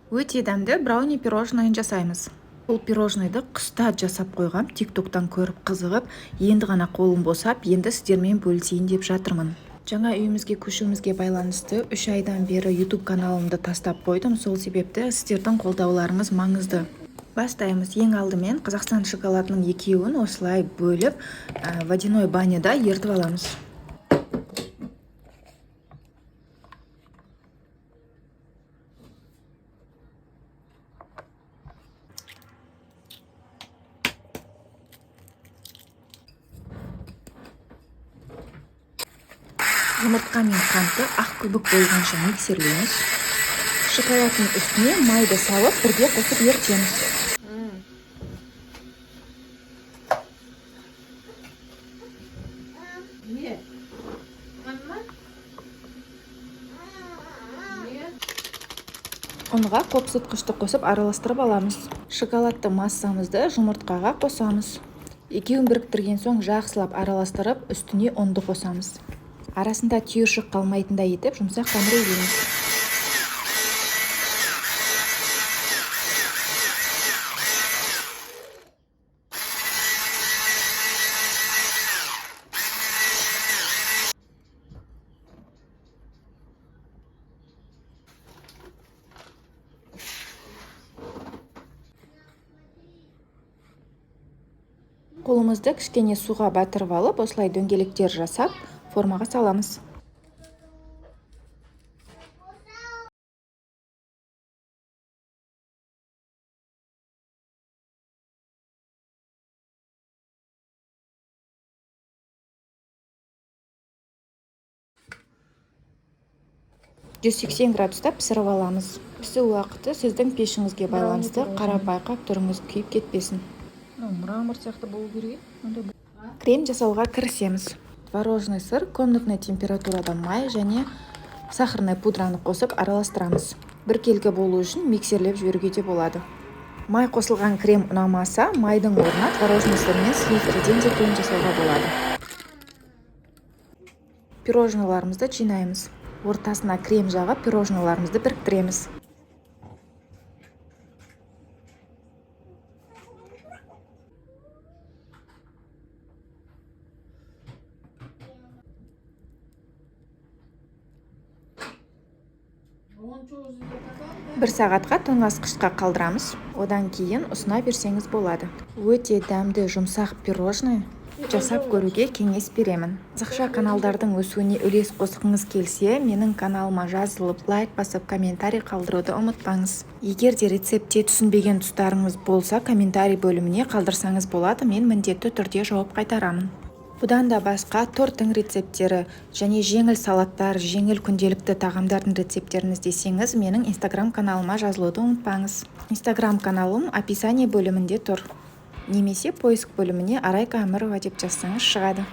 Өте дәмді брауни пирожныйын жасаймыз. Бұл пирожныйды қыста жасап қойғам, тиктоктан көріп қызығып, енді ғана қолым босап, енді сіздермен бөлісейін деп жатырмын. Жаңа үйімізге көшуімізге байланысты 3 айдан бері YouTube каналымды тастап қойдым, сол себепті сіздердің қолдауларыңыз маңызды. Бастаймыз. Ең алдымен Қазақстан шоколадының екеуін осылай бөліп, водяной баняда ертіп аламыз. Жұмыртқа мен қантты ақ көбік болғанша миксерлейміз. Шоколадтың үстіне майды салып, бірге қосып ертеміз. Ұнға қопсытқышты қосып араластырып аламыз. Шоколадты массамызды жұмыртқаға қосамыз. Екеуін біріктірген соң жақсылап араластырып, үстіне ұнды қосамыз. Арасында түйіршік қалмайтындай етіп, жұмсақ қамыр егеміз. Қолымызды кішкене суға батырып алып, осылай дөңгелектер жасап, формаға саламыз. градуста пісіріп аламыз. Пісу уақыты сіздің пешіңізге байланысты, қарап байқап тұрыңыз, күйіп кетпесін. Мрамор сияқты болу керек. Крем жасауға кірісеміз. Творожный сыр, комнатный температурада май және сахарный пудраны қосып араластырамыз. Бір келгі болу үшін миксерлеп жіберуге де болады. Май қосылған крем ұнамаса, майдың орнына творожный сыр мен сливкіден де крем жасауға болады. Пирожныйларымызды жинаймыз. Ортасына крем жағып, пирожныйларымызды біріктіреміз. Бір сағатқа тоңазытқышқа қалдырамыз. Одан кейін ұсына берсеңіз болады. Өте дәмді жұмсақ пирожный жасап көруге кеңес беремін. Қазақша каналдардың өсуіне үлес қосқыңыз келсе, менің каналыма жазылып, лайк басып, комментарий қалдыруды ұмытпаңыз. Егер де рецептте түсінбеген тұстарыңыз болса, комментарий бөліміне қалдырсаңыз болады, мен міндетті түрде жауап қайтарамын. Бұдан да басқа торттың рецепттері және жеңіл салаттар, жеңіл күнделікті тағамдардың рецепттерін іздесеңіз, менің Instagram каналыма жазылуды ұмытпаңыз. Instagram каналым описание бөлімінде тұр. Немесе поиск бөліміне Арайка Әмірова деп жазсаңыз шығады.